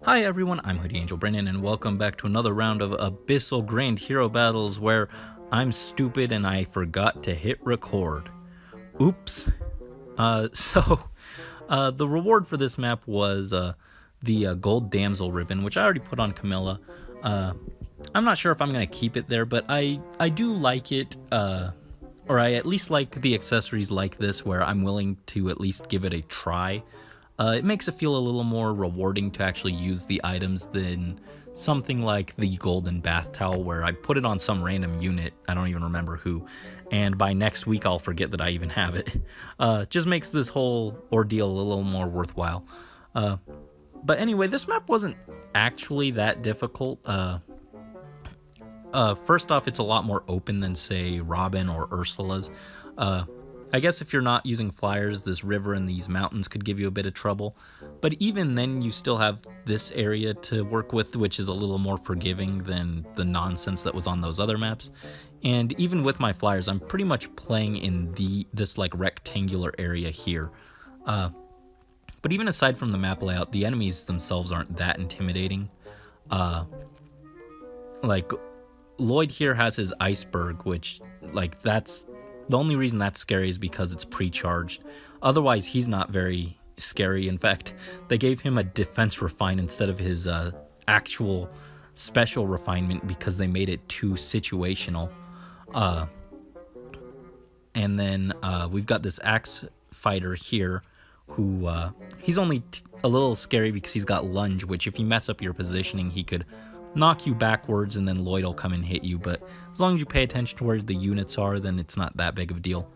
Hi everyone, I'm Hoodie Angel Brennan, and welcome back to another round of Abyssal Grand Hero Battles where I'm stupid and I forgot to hit record. Oops. The reward for this map was the Gold Damsel ribbon, which I already put on Camilla. I'm not sure if I'm going to keep it there, but I do like it, or I at least like the accessories like this where I'm willing to at least give it a try. It makes it feel a little more rewarding to actually use the items than something like the golden bath towel where I put it on some random unit, I don't even remember who, and by next week I'll forget that I even have it. Just makes this whole ordeal a little more worthwhile. But anyway, this map wasn't actually that difficult. First off, it's a lot more open than, say, Robin or Ursula's. I guess if you're not using flyers, this river and these mountains could give you a bit of trouble. But even then, you still have this area to work with, which is a little more forgiving than the nonsense that was on those other maps. And even with my flyers, I'm pretty much playing in this like rectangular area here. But even aside from the map layout, the enemies themselves aren't that intimidating. Like Lloyd here has his iceberg, which that's the only reason that's scary is because it's pre-charged. Otherwise, he's not very scary. In fact, they gave him a defense refine instead of his actual special refinement because they made it too situational. And then we've got this axe fighter here who he's only a little scary because he's got lunge, which if you mess up your positioning, he could knock you backwards and then Lloyd will come and hit you, but as long as you pay attention to where the units are, then it's not that big of a deal.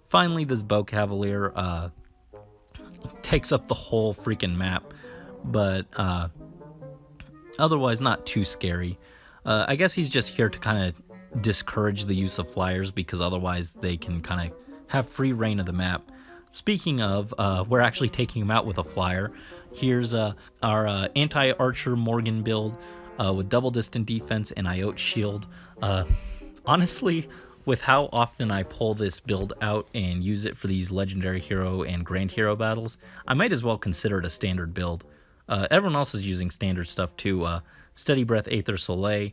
Finally, this bow cavalier takes up the whole freaking map, but otherwise not too scary. I guess he's just here to kind of discourage the use of flyers because otherwise they can kind of have free reign of the map. Speaking of, we're actually taking him out with a flyer. Here's our anti-archer Morgan build. With double distant defense and Iote shield. Honestly, with how often I pull this build out and use it for these legendary hero and grand hero battles, I might as well consider it a standard build. Everyone else is using standard stuff too. Steady Breath Aether Soleil,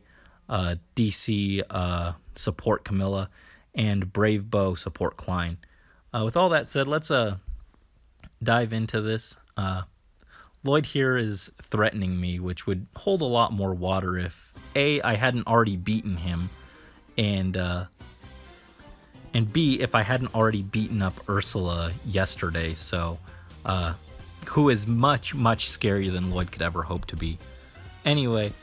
DC support Camilla, and Brave Bow support Klein. With all that said, let's dive into this. Lloyd here is threatening me, which would hold a lot more water if A, I hadn't already beaten him, and B, if I hadn't already beaten up Ursula yesterday, so who is much, much scarier than Lloyd could ever hope to be. Anyway,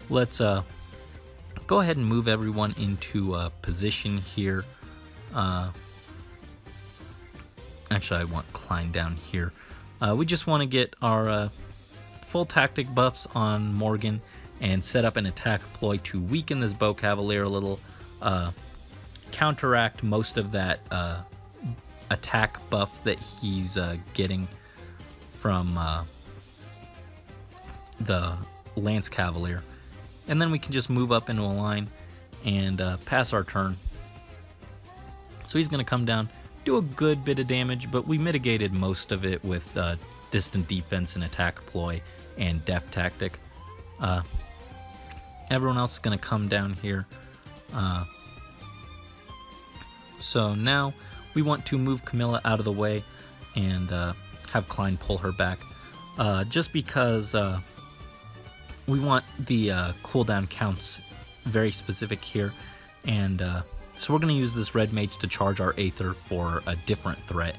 let's go ahead and move everyone into position here. Actually, I want Klein down here. We just want to get our full tactic buffs on Morgan and set up an attack ploy to weaken this bow cavalier a little, counteract most of that attack buff that he's getting from the lance cavalier, and then we can just move up into a line and pass our turn. So he's going to come down, do a good bit of damage, but we mitigated most of it with distant defense and attack ploy and def tactic. Everyone else is going to come down here. So now we want to move Camilla out of the way and have Klein pull her back. Just because we want the cooldown counts very specific here, and so we're going to use this red mage to charge our Aether for a different threat.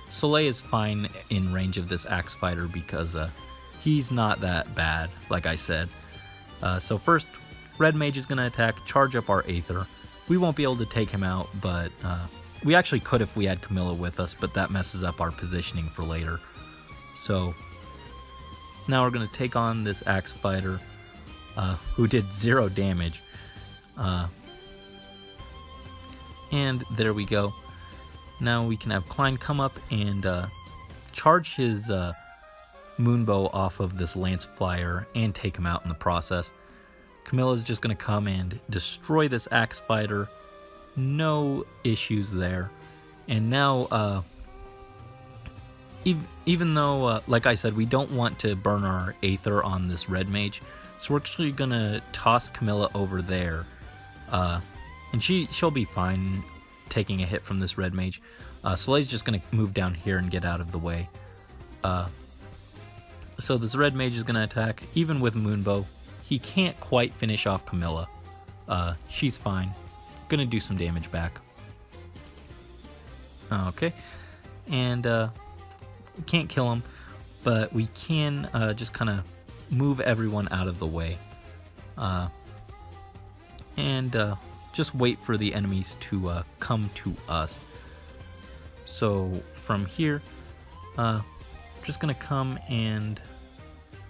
Soleil is fine in range of this axe fighter because he's not that bad, like I said. So first, red mage is going to attack, charge up our Aether. We won't be able to take him out, but we actually could if we had Camilla with us, but that messes up our positioning for later. So now we're going to take on this axe fighter who did 0 damage. And there we go. Now we can have Klein come up and charge his moonbow off of this lance flyer and take him out in the process. Camilla's just going to come and destroy this axe fighter. No issues there. And now even though, like I said, we don't want to burn our Aether on this red mage, so we're actually gonna toss Camilla over there, and she'll be fine taking a hit from this red mage. Soleil's just gonna move down here and get out of the way. So this red mage is gonna attack. Even with Moonbow, he can't quite finish off Camilla. She's fine. Gonna do some damage back. Okay, and we can't kill him, but we can just kind of move everyone out of the way, and just wait for the enemies to come to us. So from here, just gonna come and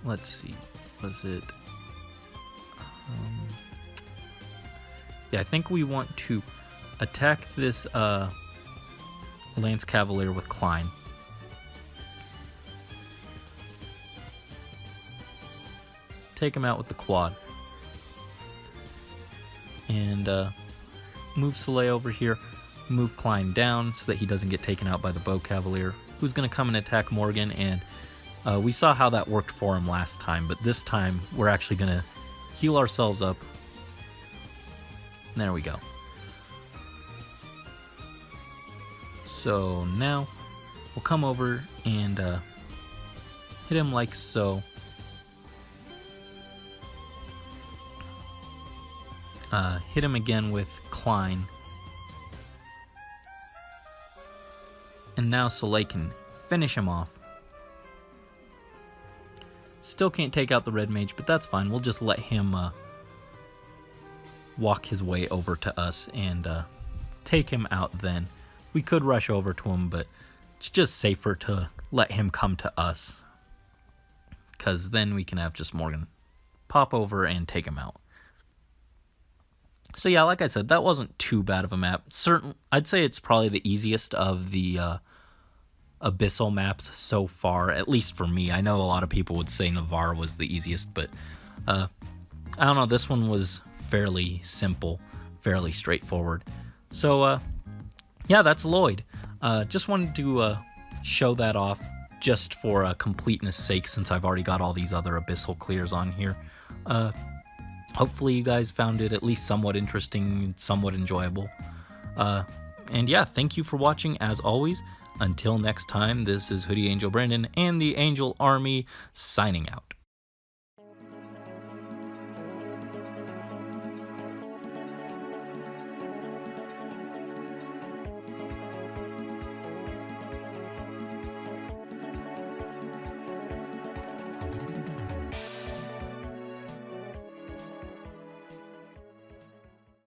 let's see, was it? Yeah, I think we want to attack this Lance Cavalier with Klein. Take him out with the quad. And move Soleil over here. Move Klein down so that he doesn't get taken out by the Bow Cavalier, who's going to come and attack Morgan. And we saw how that worked for him last time, but this time we're actually going to heal ourselves up. There we go. So now we'll come over and hit him like so. Hit him again with Klein. And now Soleil can finish him off. Still can't take out the red mage, but that's fine. We'll just let him walk his way over to us and take him out then. We could rush over to him, but it's just safer to let him come to us, because then we can have just Morgan pop over and take him out. So yeah, like I said, that wasn't too bad of a map. I'd say it's probably the easiest of the Abyssal maps so far, at least for me. I know a lot of people would say Navarre was the easiest, but I don't know, this one was fairly simple, fairly straightforward. So yeah, that's Lloyd. Just wanted to show that off just for completeness sake, since I've already got all these other Abyssal clears on here. Hopefully you guys found it at least somewhat interesting, somewhat enjoyable. And yeah, thank you for watching as always. Until next time, this is Hoodie Angel Brandon and the Angel Army signing out.